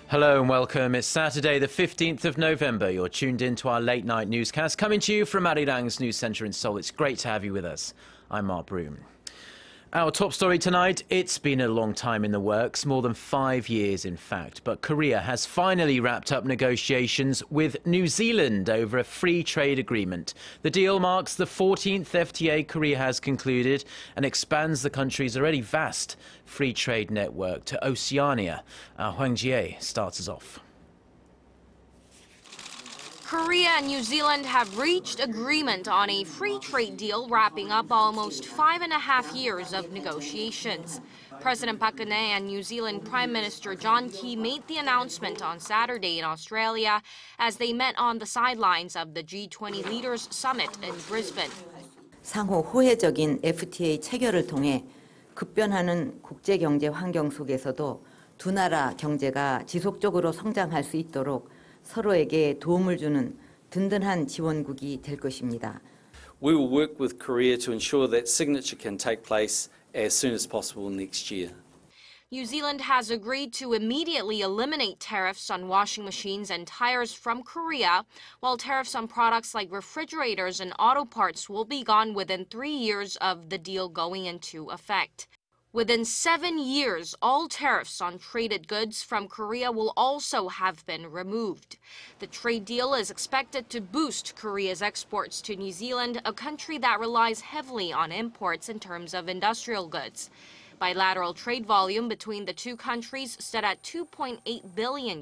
Hello and welcome. It's Saturday, the 15th of November. You're tuned in to our late night newscast, coming to you from Arirang's news centre in Seoul. It's great to have you with us. I'm Mark Broome. Our top story tonight, it's been a long time in the works, more than 5 years in fact, but Korea has finally wrapped up negotiations with New Zealand over a free trade agreement. The deal marks the 14th FTA Korea has concluded and expands the country's already vast free trade network to Oceania. Hwang Ji-hye starts us off. Korea and New Zealand have reached agreement on a free trade deal wrapping up almost 5.5 years of negotiations. President Park Geun-hye and New Zealand Prime Minister Geun-hye made the announcement on Saturday in Australia as they met on the sidelines of the G20 Leaders Summit in Brisbane. 상호 호혜적인 FTA 체결을 통해 급변하는 국제 경제 환경 속에서도 두 나라 경제가 지속적으로 성장할 수 있도록 서로에게 도움을 주는 든든한 지원국이 될 것입니다. We will work with Korea to ensure that signature can take place as soon as possible next year. New Zealand has agreed to immediately eliminate tariffs on washing machines and tires from Korea, while tariffs on products like refrigerators and auto parts will be gone within 3 years of the deal going into effect. Within 7 years, all tariffs on traded goods from Korea will also have been removed. The trade deal is expected to boost Korea's exports to New Zealand, a country that relies heavily on imports in terms of industrial goods. Bilateral trade volume between the two countries stood at $2.8 billion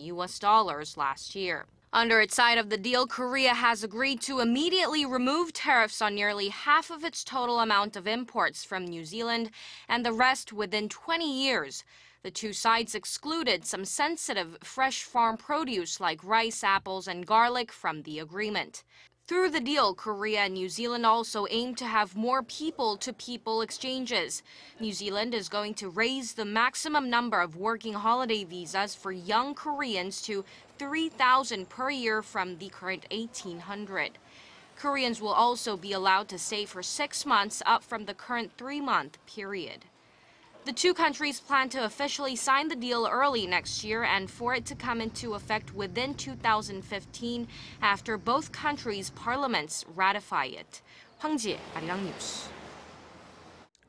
last year. Under its side of the deal, Korea has agreed to immediately remove tariffs on nearly half of its total amount of imports from New Zealand and the rest within 20 years. The two sides excluded some sensitive fresh farm produce like rice, apples, and garlic from the agreement. Through the deal, Korea and New Zealand also aim to have more people-to-people exchanges. New Zealand is going to raise the maximum number of working holiday visas for young Koreans to 3,000 per year from the current 1,800. Koreans will also be allowed to stay for 6 months, up from the current 3-month period. The two countries plan to officially sign the deal early next year and for it to come into effect within 2015 after both countries' parliaments ratify it. Hwang Ji-hye, Arirang News.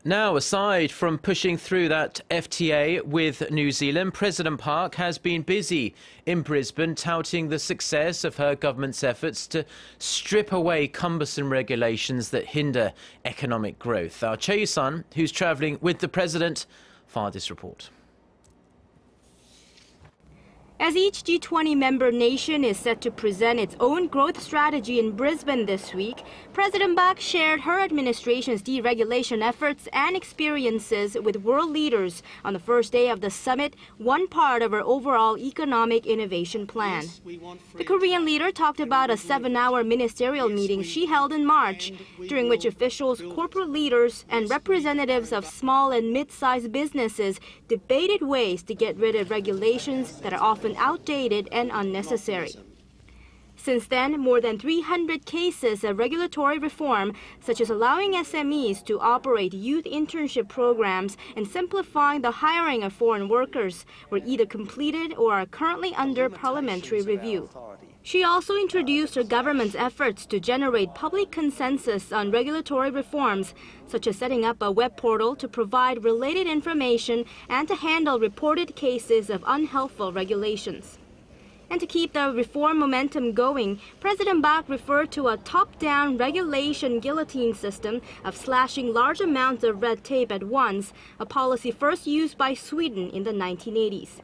Now, aside from pushing through that FTA with New Zealand, President Park has been busy in Brisbane touting the success of her government's efforts to strip away cumbersome regulations that hinder economic growth. Our Chae Yu-sun, who's travelling with the President, fired this report. As each G20 member nation is set to present its own growth strategy in Brisbane this week, President Park shared her administration's deregulation efforts and experiences with world leaders on the first day of the summit, one part of her overall economic innovation plan. The Korean leader talked about a 7-hour ministerial meeting she held in March, during which officials, corporate leaders, and representatives of small and mid-sized businesses debated ways to get rid of regulations that are often outdated and unnecessary. Since then, more than 300 cases of regulatory reform, such as allowing SMEs to operate youth internship programs and simplifying the hiring of foreign workers, were either completed or are currently under parliamentary review. She also introduced her government's efforts to generate public consensus on regulatory reforms, such as setting up a web portal to provide related information and to handle reported cases of unhelpful regulations. And to keep the reform momentum going, President Park referred to a top-down regulation guillotine system of slashing large amounts of red tape at once, a policy first used by Sweden in the 1980s.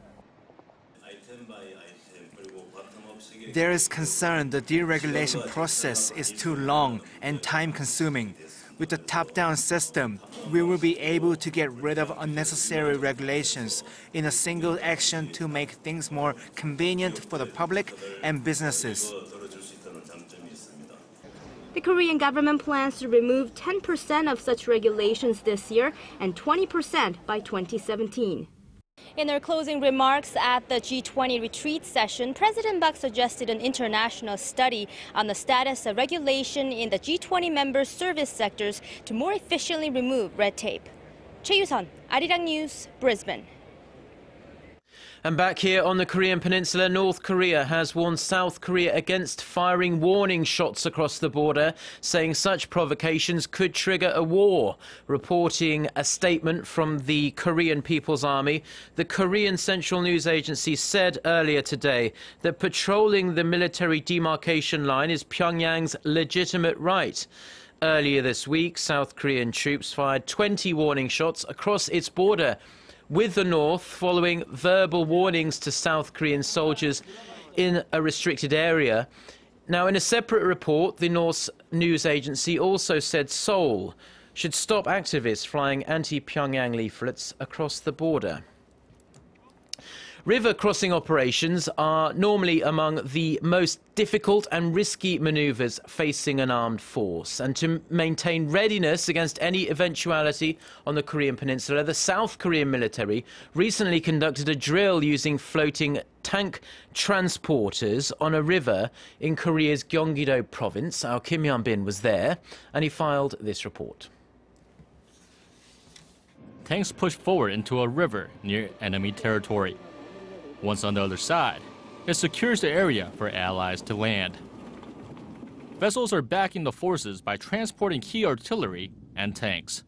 There is concern the deregulation process is too long and time-consuming. With the top-down system, we will be able to get rid of unnecessary regulations in a single action to make things more convenient for the public and businesses. The Korean government plans to remove 10% of such regulations this year and 20% by 2017. In her closing remarks at the G20 retreat session, President Park suggested an international study on the status of regulation in the G20 member service sectors to more efficiently remove red tape. Choi Yu-sun, Arirang News, Brisbane. And back here on the Korean Peninsula, North Korea has warned South Korea against firing warning shots across the border, saying such provocations could trigger a war. Reporting a statement from the Korean People's Army, the Korean Central News Agency said earlier today that patrolling the military demarcation line is Pyongyang's legitimate right. Earlier this week, South Korean troops fired 20 warning shots across its border with the North, following verbal warnings to South Korean soldiers in a restricted area. Now, in a separate report, the North's news agency also said Seoul should stop activists flying anti-Pyongyang leaflets across the border. River crossing operations are normally among the most difficult and risky manoeuvres facing an armed force. And to maintain readiness against any eventuality on the Korean Peninsula, the South Korean military recently conducted a drill using floating tank transporters on a river in Korea's Gyeonggi-do province. Our Kim Hyun-bin was there, and he filed this report. Tanks pushed forward into a river near enemy territory. Once on the other side, it secures the area for allies to land. Vessels are backing the forces by transporting key artillery and tanks.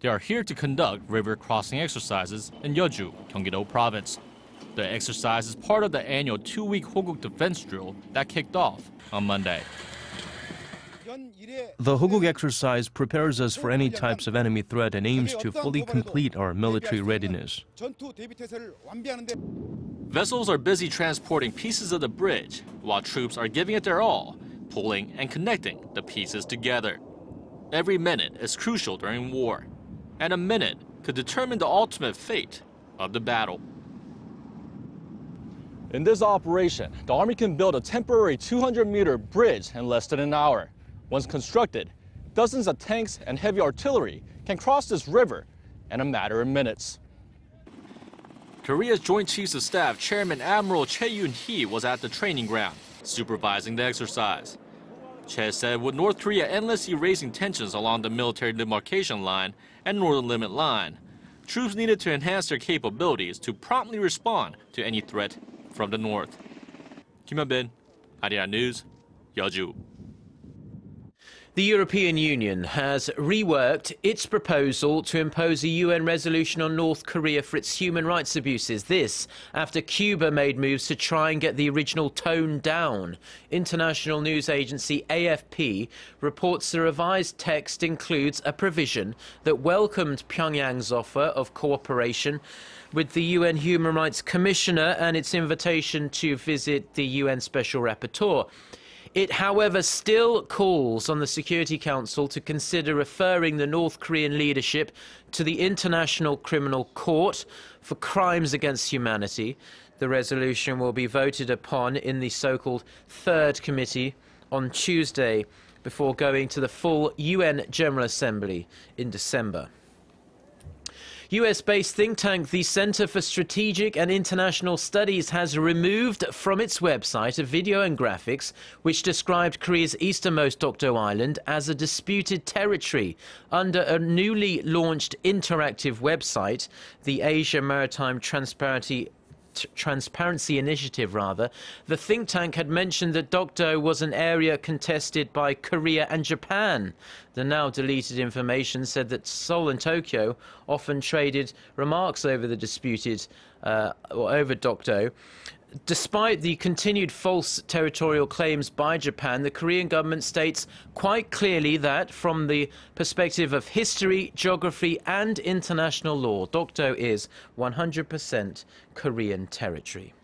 They are here to conduct river crossing exercises in Yeoju, Gyeonggi-do province. The exercise is part of the annual 2-week Hoguk defense drill that kicked off on Monday. The Hoguk exercise prepares us for any types of enemy threat and aims to fully complete our military readiness. Vessels are busy transporting pieces of the bridge, while troops are giving it their all, pulling and connecting the pieces together. Every minute is crucial during war, and a minute could determine the ultimate fate of the battle. In this operation, the Army can build a temporary 200-meter bridge in less than an hour. Once constructed, dozens of tanks and heavy artillery can cross this river in a matter of minutes. Korea's Joint Chiefs of Staff Chairman Admiral Geun-hye was at the training ground, supervising the exercise. Che said with North Korea endlessly raising tensions along the military demarcation line and Northern Limit Line, troops needed to enhance their capabilities to promptly respond to any threat from the north. Kim Hyun-bin, Arirang News, Yeoju. The European Union has reworked its proposal to impose a UN resolution on North Korea for its human rights abuses. This after Cuba made moves to try and get the original tone down. International news agency AFP reports the revised text includes a provision that welcomed Pyongyang's offer of cooperation with the UN Human Rights Commissioner and its invitation to visit the UN Special Rapporteur. It, however, still calls on the Security Council to consider referring the North Korean leadership to the International Criminal Court for crimes against humanity. The resolution will be voted upon in the so-called Third Committee on Tuesday before going to the full UN General Assembly in December. US-based think tank the Center for Strategic and International Studies has removed from its website a video and graphics which described Korea's easternmost Dokdo Island as a disputed territory. Under a newly launched interactive website, the Asia Maritime Transparency Initiative, the think tank had mentioned that Dokdo was an area contested by Korea and Japan. The now deleted information said that Seoul and Tokyo often traded remarks over the disputed, or over Dokdo. Despite the continued false territorial claims by Japan, the Korean government states quite clearly that, from the perspective of history, geography and international law, Dokdo is 100% Korean territory.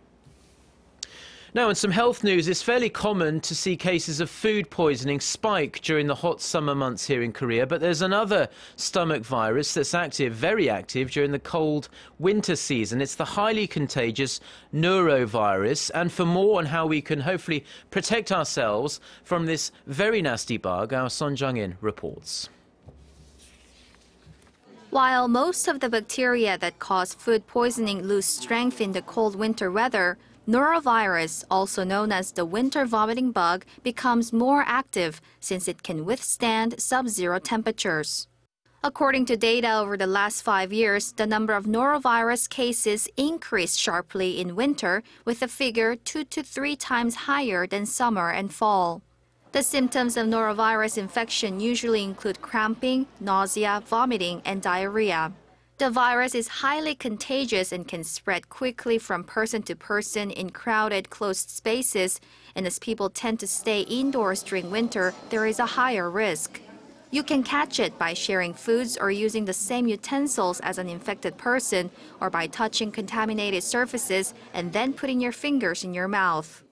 Now, in some health news, it's fairly common to see cases of food poisoning spike during the hot summer months here in Korea, but there's another stomach virus that's active, very active, during the cold winter season. It's the highly contagious norovirus, and for more on how we can hopefully protect ourselves from this very nasty bug, our Son Jung-in reports. While most of the bacteria that cause food poisoning lose strength in the cold winter weather, norovirus, also known as the winter vomiting bug, becomes more active since it can withstand sub-zero temperatures. According to data over the last 5 years, the number of norovirus cases increased sharply in winter, with a figure 2 to 3 times higher than summer and fall. The symptoms of norovirus infection usually include cramping, nausea, vomiting, and diarrhea. The virus is highly contagious and can spread quickly from person to person in crowded, closed spaces, and as people tend to stay indoors during winter, there is a higher risk. You can catch it by sharing foods or using the same utensils as an infected person, or by touching contaminated surfaces and then putting your fingers in your mouth.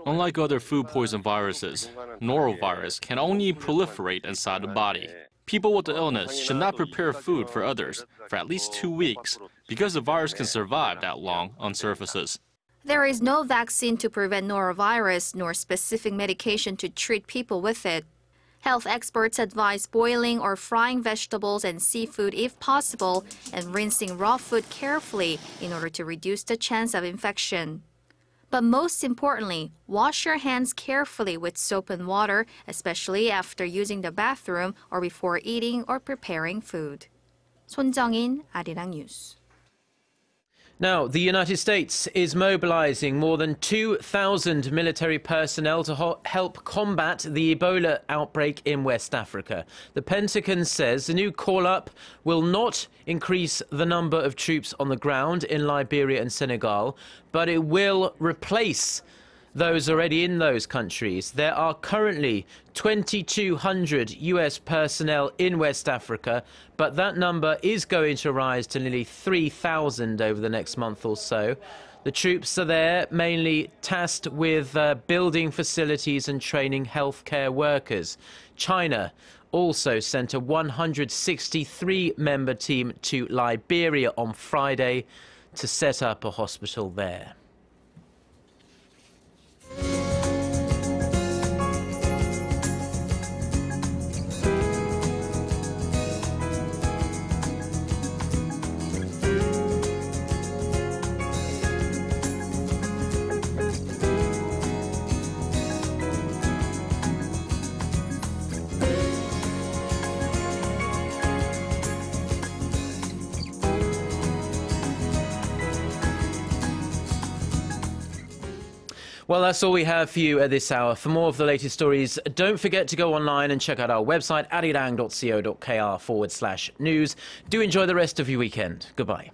Unlike other food poison viruses, norovirus can only proliferate inside the body. People with the illness should not prepare food for others for at least 2 weeks because the virus can survive that long on surfaces. There is no vaccine to prevent norovirus nor specific medication to treat people with it. Health experts advise boiling or frying vegetables and seafood if possible and rinsing raw food carefully in order to reduce the chance of infection. But most importantly, wash your hands carefully with soap and water, especially after using the bathroom or before eating or preparing food. Son Jung-in, Arirang News. Now, the United States is mobilizing more than 2,000 military personnel to help combat the Ebola outbreak in West Africa. The Pentagon says the new call-up will not increase the number of troops on the ground in Liberia and Senegal, but it will replace those already in those countries. There are currently 2,200 US personnel in West Africa, but that number is going to rise to nearly 3,000 over the next month or so. The troops are there mainly tasked with building facilities and training healthcare workers. China also sent a 163-member team to Liberia on Friday to set up a hospital there. Well, that's all we have for you at this hour. For more of the latest stories, don't forget to go online and check out our website, arirang.co.kr/news. Do enjoy the rest of your weekend. Goodbye.